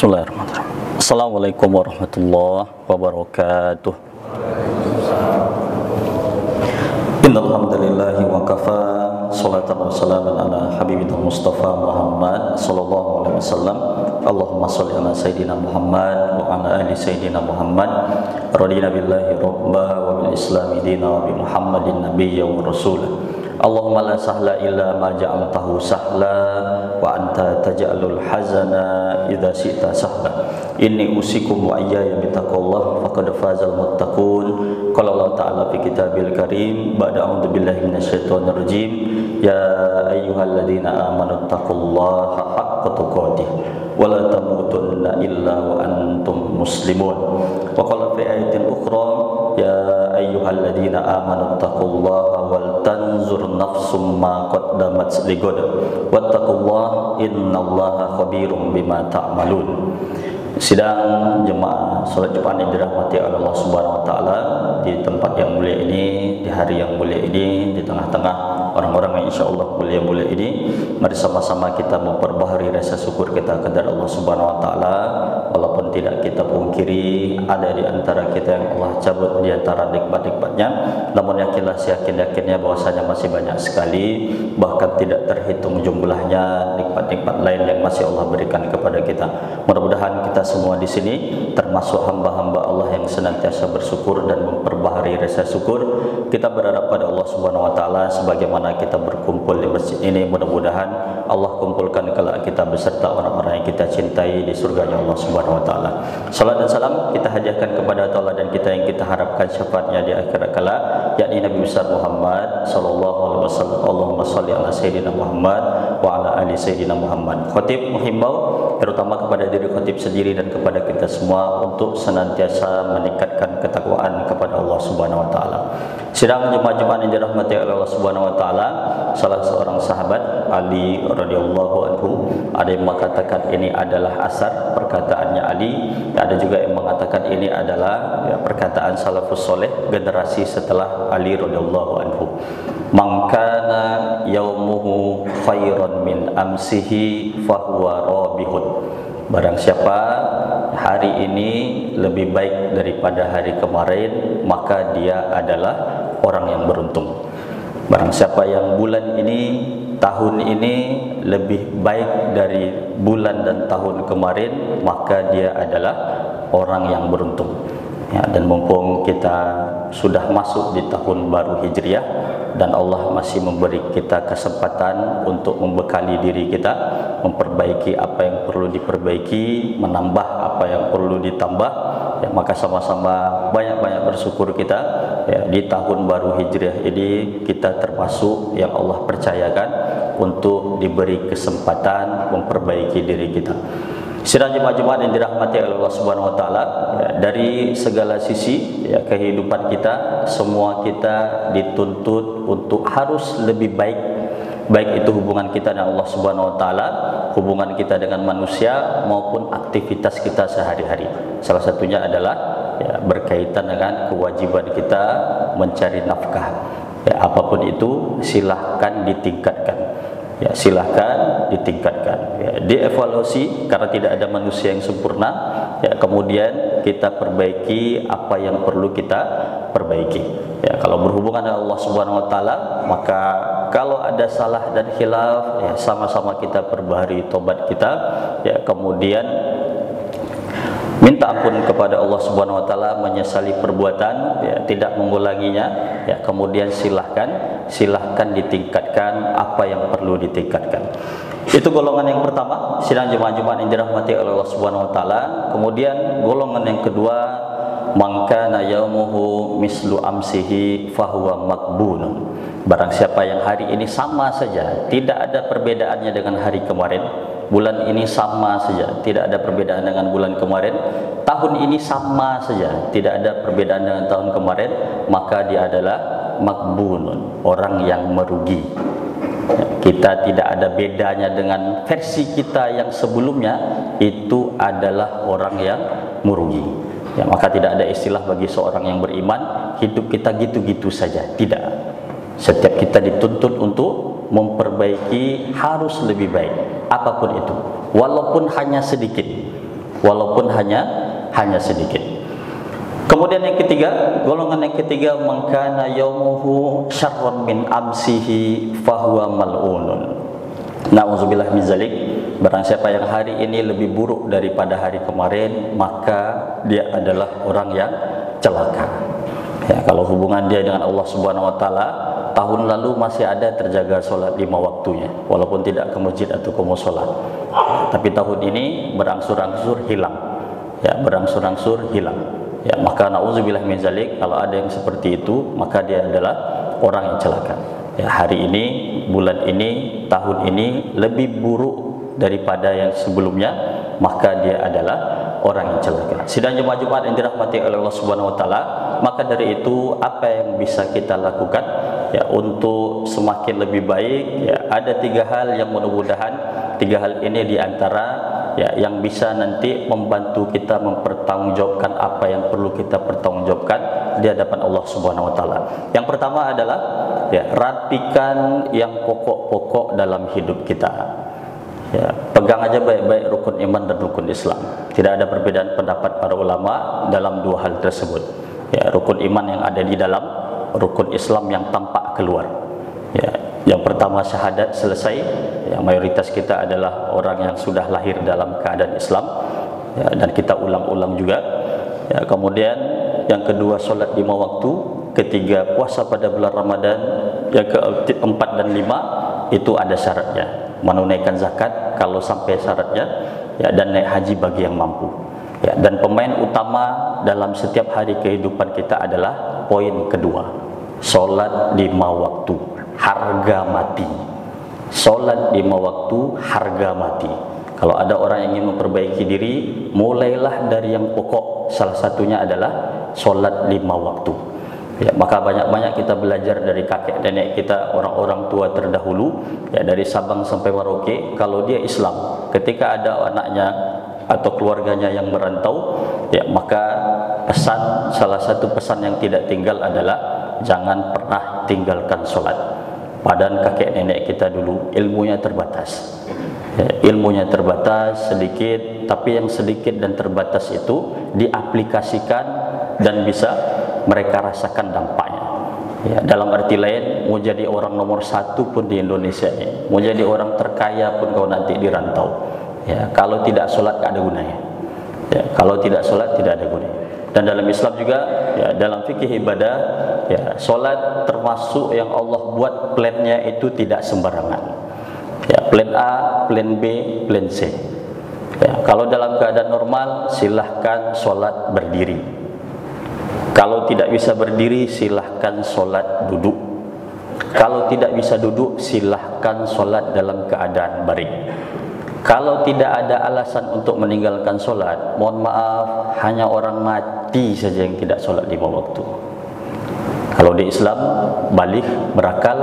Bismillahirrahmanirrahim. Assalamualaikum warahmatullahi wabarakatuh. Innal hamdalillahi wa kafa, salatan wa salaman ala habibina Mustafa Muhammad sallallahu alaihi wasallam. Allahumma shalli ala sayidina Muhammad wa ala ali sayidina Muhammad. Radina billahi rabba wa bil islami dina wa bi Muhammadin nabiyya wa rasulah. Allahumma la sahla illa ma ja'altahu sahla wa anta taj'alul hazana idza syi'ta sahla. Inni usikum wa iyaya bittaqwallah faqad fazal muttaqun. Qala Allah ta'ala fi kitabil karim ba'da a'udzu billahi minasyaitonir rajim. Ya ayyuhalladzina amanu taqullaha haqqa tuqatih wa la tamutunna illa wa antum muslimun. Wa qala fi ayatin ukhra ya ayyuhalladzina amanu taqullaha wal tanzur nafsum ma qaddamat ligad wattaqullaha innallaha khabirum bima ta'malun. Sidang jemaah salat Jumat yang dirahmati oleh Allah Subhanahu wa taala, di tempat yang mulia ini, di hari yang mulia ini, di tengah-tengah orang-orang yang insyaallah mulia-mulia ini, mari sama-sama kita memperbaharui rasa syukur kita kepada Allah Subhanahu wa taala. Walaupun tidak kita pungkiri ada di antara kita yang Allah cabut di antara nikmat-nikmatnya, namun yakinlah seyakin-yakinnya bahwasanya masih banyak sekali, bahkan tidak terhitung jumlahnya nikmat-nikmat lain yang masih Allah berikan kepada kita. Mudah-mudahan kita semua di sini termasuk hamba-hamba Allah yang senantiasa bersyukur dan memperbaharui rasa syukur. Kita berharap pada Allah Subhanahu wa taala sebagaimana kita berkumpul di masjid ini, mudah-mudahan Allah kumpulkan kelak kita beserta orang-orang yang kita cintai di surganya Allah Subhanahu wa taala. Salat dan salam kita hadiahkan kepada Allah dan kita yang kita harapkan syafaatnya di akhirat kelak, yakni Nabi besar Muhammad sallallahu alaihi wasallam. Allahumma shalli ala sayyidina Muhammad wa ala ali sayyidina Muhammad. Khatib menghimbau terutama kepada diri khatib sendiri dan kepada kita semua untuk senantiasa meningkatkan ketakwaan kepada Allah Subhanahu wa taala. Sidang jemaah-jemaah yang dirahmati oleh Allah Subhanahu wa taala, salah seorang sahabat Ali radhiyallahu anhu, ada yang mengatakan ini adalah asar perkataannya Ali, ada juga yang mengatakan ini adalah perkataan salafus soleh generasi setelah Ali radhiyallahu anhu. Man kana yaumuhu khairan min amsihi fahuwa rabihun. Barang siapa hari ini lebih baik daripada hari kemarin, maka dia adalah orang yang beruntung. Barang siapa yang bulan ini, tahun ini lebih baik dari bulan dan tahun kemarin, maka dia adalah orang yang beruntung. Ya, dan mumpung kita sudah masuk di tahun baru Hijriah dan Allah masih memberi kita kesempatan untuk membekali diri kita, memperbaiki apa yang perlu diperbaiki, menambah apa yang perlu ditambah, ya, maka sama-sama banyak-banyak bersyukur kita, ya, di tahun baru Hijriah ini kita termasuk yang Allah percayakan untuk diberi kesempatan memperbaiki diri kita. Sidang jemaah-jemaah yang dirahmati oleh Allah Subhanahu wa taala, ya, dari segala sisi, ya, kehidupan kita, semua kita dituntut untuk harus lebih baik, baik itu hubungan kita dengan Allah Subhanahu wa taala, hubungan kita dengan manusia maupun aktivitas kita sehari-hari. Salah satunya adalah, ya, berkaitan dengan kewajiban kita mencari nafkah. Ya, apapun itu silahkan ditingkatkan. Ya, silahkan ditingkatkan, ya, dievaluasi karena tidak ada manusia yang sempurna, ya, kemudian kita perbaiki apa yang perlu kita perbaiki. Ya, kalau berhubungan dengan Allah Subhanahu wa taala, maka kalau ada salah dan khilaf, ya, sama-sama kita perbaharui tobat kita, ya, kemudian minta ampun kepada Allah Subhanahu wa taala, menyesali perbuatan, ya, tidak mengulanginya, ya, kemudian silahkan ditingkatkan apa yang perlu ditingkatkan. Itu golongan yang pertama, sidang jemaah-jemaah yang dirahmati oleh Allah Subhanahu wa taala. Kemudian golongan yang kedua, man kana yaumuhu mislu amsihi fahuwa maqbunun. Barang siapa yang hari ini sama saja, tidak ada perbedaannya dengan hari kemarin, bulan ini sama saja, tidak ada perbedaan dengan bulan kemarin, tahun ini sama saja, tidak ada perbedaan dengan tahun kemarin, maka dia adalah makbunun, orang yang merugi. Kita tidak ada bedanya dengan versi kita yang sebelumnya, itu adalah orang yang merugi. Ya, maka tidak ada istilah bagi seorang yang beriman, hidup kita gitu-gitu saja, tidak. Setiap kita dituntut untuk memperbaiki, harus lebih baik apapun itu, walaupun hanya sedikit. walaupun hanya sedikit. Kemudian yang ketiga, golongan yang ketiga, mangkana yaumuhu syarrun min amsihi fahuwa mal'unun. Na'udzubillah min zalik. Barang siapa yang hari ini lebih buruk daripada hari kemarin, maka dia adalah orang yang celaka. Ya, kalau hubungan dia dengan Allah Subhanahu wa taala, tahun lalu masih ada terjaga sholat 5 waktunya, walaupun tidak ke masjid atau ke mushola. Tapi tahun ini berangsur-angsur hilang. Ya, berangsur-angsur hilang. Ya, maka na'udzubillah min zalik, kalau ada yang seperti itu, maka dia adalah orang yang celaka. Ya, hari ini, bulan ini, tahun ini lebih buruk daripada yang sebelumnya, maka dia adalah orang yang celaka. Sidang jemaah Jumat yang dirahmati oleh Allah Subhanahu wa taala, maka dari itu apa yang bisa kita lakukan ya untuk semakin lebih baik? Ya, ada 3 hal yang mudah-mudahan 3 hal ini diantara ya yang bisa nanti membantu kita mempertanggungjawabkan apa yang perlu kita pertanggungjawabkan di hadapan Allah Subhanahu wa taala. Yang pertama adalah ya, rapikan yang pokok-pokok dalam hidup kita. Ya, pegang aja baik-baik rukun iman dan rukun Islam. Tidak ada perbedaan pendapat para ulama dalam 2 hal tersebut. Ya, rukun iman yang ada di dalam, rukun Islam yang tampak keluar. Ya, yang pertama syahadat selesai. Ya, mayoritas kita adalah orang yang sudah lahir dalam keadaan Islam. Ya, dan kita ulang-ulang juga. Ya, kemudian yang kedua sholat 5 waktu, ketiga puasa pada bulan Ramadan, yang keempat dan 5 itu ada syaratnya. Menunaikan zakat kalau sampai syaratnya, ya, dan naik haji bagi yang mampu. Ya, dan pemain utama dalam setiap hari kehidupan kita adalah poin kedua, sholat 5 waktu, harga mati. Sholat 5 waktu, harga mati. Kalau ada orang yang ingin memperbaiki diri, mulailah dari yang pokok. Salah satunya adalah sholat 5 waktu. Ya, maka banyak-banyak kita belajar dari kakek nenek kita, orang-orang tua terdahulu, ya, dari Sabang sampai Merauke. Kalau dia Islam, ketika ada anaknya atau keluarganya yang merantau, ya, maka salah satu pesan yang tidak tinggal adalah jangan pernah tinggalkan sholat. Padahal kakek nenek kita dulu ilmunya terbatas, ya, ilmunya terbatas sedikit, tapi yang sedikit dan terbatas itu diaplikasikan dan bisa mereka rasakan dampaknya. Ya, dalam arti lain, mau jadi orang nomor 1 pun di Indonesia ini, mau jadi orang terkaya pun kau nanti dirantau. Ya, kalau tidak sholat tidak ada gunanya. Ya, kalau tidak sholat tidak ada gunanya. Dan dalam Islam juga, ya, dalam fikih ibadah, ya, sholat termasuk yang Allah buat plannya itu tidak sembarangan. Ya, plan A, plan B, plan C. Ya, kalau dalam keadaan normal, silahkan sholat berdiri. Kalau tidak bisa berdiri, silahkan sholat duduk. Kalau tidak bisa duduk, silahkan sholat dalam keadaan baring. Kalau tidak ada alasan untuk meninggalkan sholat, mohon maaf, hanya orang mati saja yang tidak sholat 5 waktu. Kalau di Islam, balik, berakal,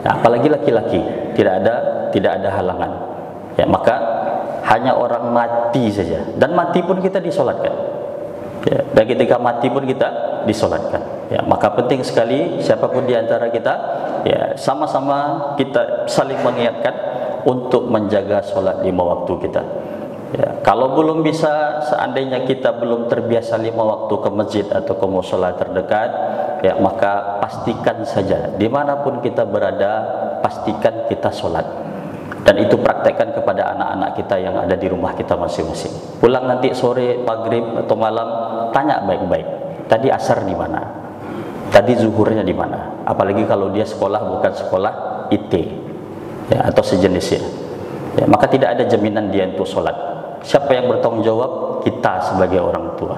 ya, apalagi laki-laki, tidak ada halangan. Ya, maka hanya orang mati saja, dan mati pun kita disolatkan. Ya, dan ketika mati pun kita disolatkan. Ya, maka penting sekali siapapun di antara kita, ya, sama-sama kita saling mengingatkan untuk menjaga sholat 5 waktu kita. Ya, kalau belum bisa, seandainya kita belum terbiasa 5 waktu ke masjid atau ke mushola terdekat, ya, maka pastikan saja dimanapun kita berada, pastikan kita sholat. Dan itu praktekkan kepada anak-anak kita yang ada di rumah kita masing-masing. Pulang nanti sore, maghrib atau malam, tanya baik-baik. Tadi asar di mana? Tadi zuhurnya di mana? Apalagi kalau dia sekolah bukan sekolah IT, ya, atau sejenisnya. Ya, maka tidak ada jaminan dia untuk sholat. Siapa yang bertanggung jawab? Kita sebagai orang tua.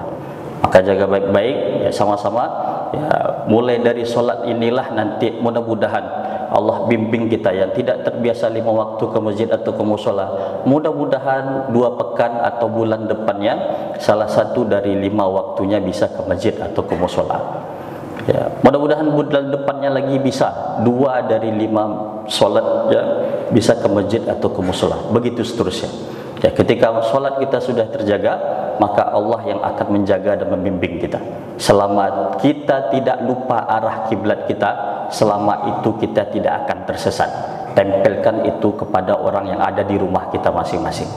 Maka jaga baik-baik, ya, sama-sama. Ya, mulai dari sholat inilah nanti mudah-mudahan Allah bimbing kita yang tidak terbiasa 5 waktu ke masjid atau ke mushola. Mudah-mudahan 2 pekan atau bulan depannya salah satu dari 5 waktunya bisa ke masjid atau ke mushola. Ya, mudah-mudahan bulan depannya lagi bisa 2 dari 5 sholat, ya, bisa ke masjid atau ke mushola. Begitu seterusnya. Ya, ketika sholat kita sudah terjaga, maka Allah yang akan menjaga dan membimbing kita. Selama kita tidak lupa arah kiblat kita, selama itu kita tidak akan tersesat. Tempelkan itu kepada orang yang ada di rumah kita masing-masing.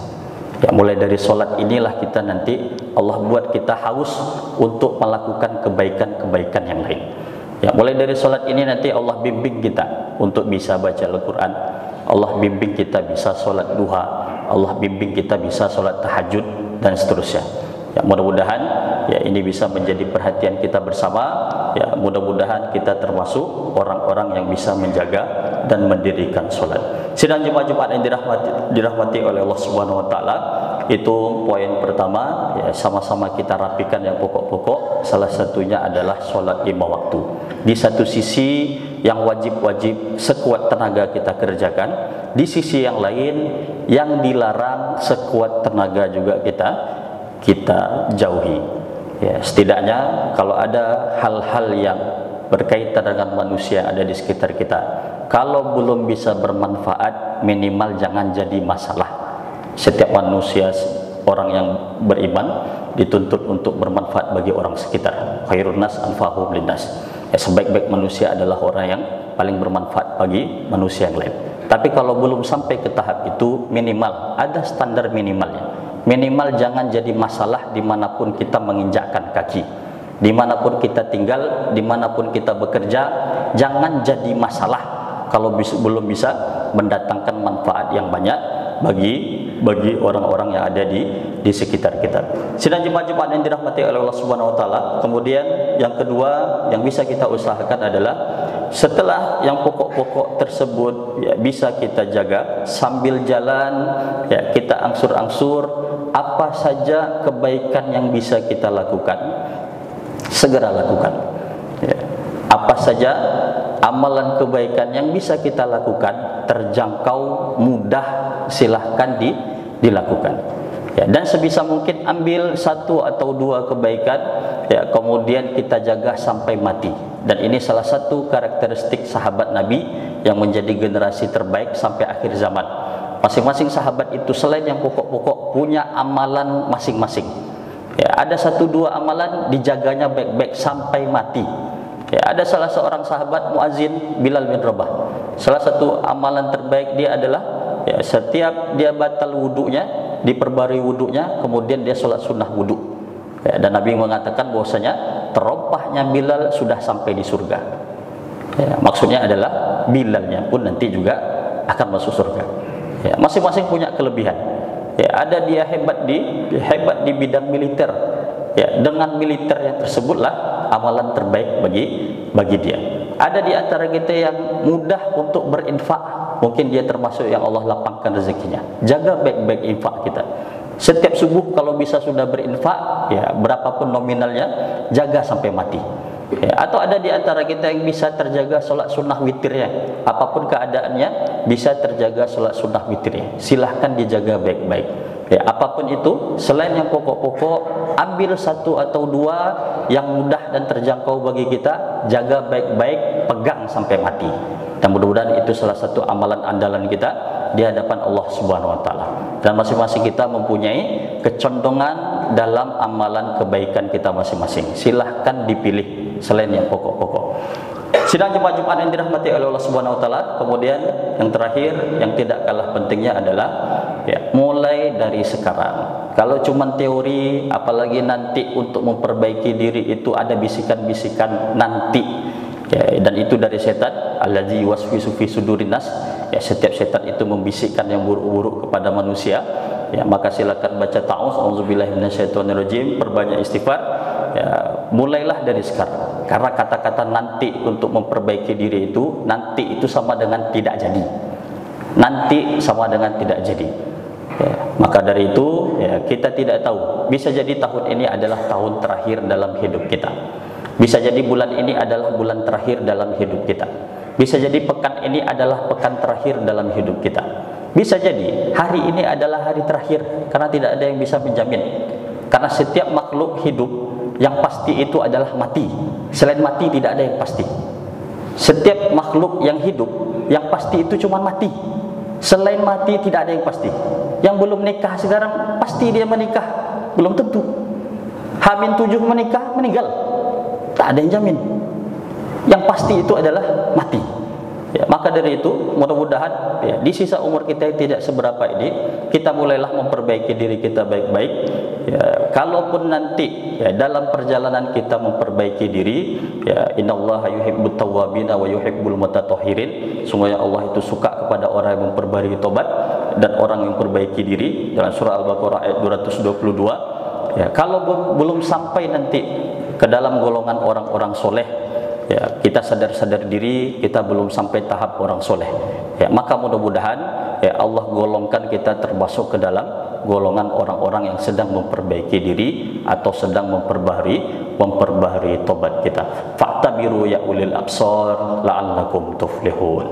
Ya, mulai dari solat inilah kita nanti Allah buat kita haus untuk melakukan kebaikan-kebaikan yang lain. Ya, mulai dari solat ini nanti Allah bimbing kita untuk bisa baca Al-Quran, Allah bimbing kita bisa solat duha, Allah bimbing kita bisa solat tahajud dan seterusnya. Ya, mudah-mudahan ya ini bisa menjadi perhatian kita bersama. Ya, mudah-mudahan kita termasuk orang-orang yang bisa menjaga dan mendirikan solat. Sidang Jumat-Jumat yang dirahmati oleh Allah Subhanahu wa taala, itu poin pertama, ya sama-sama kita rapikan yang pokok-pokok. Salah satunya adalah solat 5 waktu. Di satu sisi yang wajib-wajib sekuat tenaga kita kerjakan, di sisi yang lain yang dilarang sekuat tenaga juga kita jauhi. Ya, setidaknya kalau ada hal-hal yang berkaitan dengan manusia ada di sekitar kita, kalau belum bisa bermanfaat, minimal jangan jadi masalah. Setiap manusia, orang yang beriman, dituntut untuk bermanfaat bagi orang sekitar. Khairun nas anfa'uhum linnas. Ya, sebaik-baik manusia adalah orang yang paling bermanfaat bagi manusia yang lain. Tapi kalau belum sampai ke tahap itu, minimal ada standar minimalnya. Minimal jangan jadi masalah dimanapun kita menginjakkan kaki, dimanapun kita tinggal, dimanapun kita bekerja. Jangan jadi masalah kalau belum bisa mendatangkan manfaat yang banyak bagi orang-orang yang ada di sekitar kita. Sidang Jumat-Jumat yang dirahmati oleh Allah Subhanahu wa taala. Kemudian yang kedua yang bisa kita usahakan adalah setelah yang pokok-pokok tersebut ya bisa kita jaga, sambil jalan ya kita angsur-angsur apa saja kebaikan yang bisa kita lakukan, segera lakukan. Ya. Apa saja amalan kebaikan yang bisa kita lakukan, terjangkau, mudah, silahkan dilakukan. Ya, dan sebisa mungkin ambil 1 atau 2 kebaikan, ya, kemudian kita jaga sampai mati. Dan ini salah satu karakteristik sahabat Nabi yang menjadi generasi terbaik sampai akhir zaman. Masing-masing sahabat itu selain yang pokok-pokok punya amalan masing-masing. Ya, ada 1-2 amalan dijaganya baik-baik sampai mati. Ya, ada salah seorang sahabat muazin Bilal bin Rabah. Salah satu amalan terbaik dia adalah ya, setiap dia batal wudunya, diperbarui wudunya, kemudian dia sholat sunnah wudu. Ya, dan Nabi mengatakan bahwasanya terompahnya Bilal sudah sampai di surga. Ya, maksudnya adalah Bilalnya pun nanti juga akan masuk surga. Ya, masing-masing punya kelebihan. Ya, ada dia hebat di bidang militer. Ya, dengan militer yang tersebutlah amalan terbaik bagi dia. Ada di antara kita yang mudah untuk berinfak, mungkin dia termasuk yang Allah lapangkan rezekinya. Jaga baik-baik infak kita. Setiap subuh kalau bisa sudah berinfak, ya berapapun nominalnya, jaga sampai mati. Ya, atau ada di antara kita yang bisa terjaga sholat sunnah witirnya, apapun keadaannya bisa terjaga sholat sunnah witirnya. Silahkan dijaga baik-baik. Ya, apapun itu, selain yang pokok-pokok, ambil 1 atau 2 yang mudah dan terjangkau bagi kita, jaga baik-baik, pegang sampai mati. Dan mudah-mudahan itu salah satu amalan andalan kita di hadapan Allah Subhanahu wa taala. Dan masing-masing kita mempunyai kecondongan dalam amalan kebaikan kita masing-masing. Silahkan dipilih selain yang pokok-pokok. Sidang Jumat-Jumat yang dirahmati oleh Allah Subhanahu wa taala. Kemudian yang terakhir yang tidak kalah pentingnya adalah ya, mulai dari sekarang. Kalau cuma teori, apalagi nanti untuk memperbaiki diri itu ada bisikan-bisikan nanti. Ya, dan itu dari setan, allazi waswisu fi sudurin nas. Ya, setiap setan itu membisikkan yang buruk-buruk kepada manusia. Ya, maka silakan baca ta'awuz, auzubillahi minasyaitonirrajim, perbanyak istighfar. Ya, mulailah dari sekarang. Karena kata-kata nanti untuk memperbaiki diri itu, nanti itu sama dengan tidak jadi. Nanti sama dengan tidak jadi. Ya, maka dari itu ya, kita tidak tahu. Bisa jadi tahun ini adalah tahun terakhir dalam hidup kita. Bisa jadi bulan ini adalah bulan terakhir dalam hidup kita. Bisa jadi pekan ini adalah pekan terakhir dalam hidup kita. Bisa jadi hari ini adalah hari terakhir, karena tidak ada yang bisa menjamin. Karena setiap makhluk hidup yang pasti itu adalah mati. Selain mati tidak ada yang pasti. Setiap makhluk yang hidup yang pasti itu cuma mati. Selain mati tidak ada yang pasti. Yang belum nikah sekarang pasti dia menikah, belum tentu. H-7 menikah, meninggal. Tak ada yang jamin. Yang pasti itu adalah mati. Ya, maka dari itu mudah-mudahan ya, di sisa umur kita yang tidak seberapa ini kita mulailah memperbaiki diri kita baik-baik. Ya, kalaupun nanti ya, dalam perjalanan kita memperbaiki diri, ya innallaha yuhibbut tawwabina wa yuhibbul mutatahhirin. Sungguhnya Allah itu suka kepada orang yang memperbaiki tobat dan orang yang memperbaiki diri. Dalam surah Al-Baqarah ayat 222. Ya, kalau belum sampai nanti ke dalam golongan orang-orang soleh, ya, kita sadar-sadar diri kita belum sampai tahap orang soleh, ya, maka mudah-mudahan ya, Allah golongkan kita termasuk ke dalam golongan orang-orang yang sedang memperbaiki diri atau sedang memperbaharui tobat kita. Fa'tabiru ya ulil absar la'allakum tuflihun.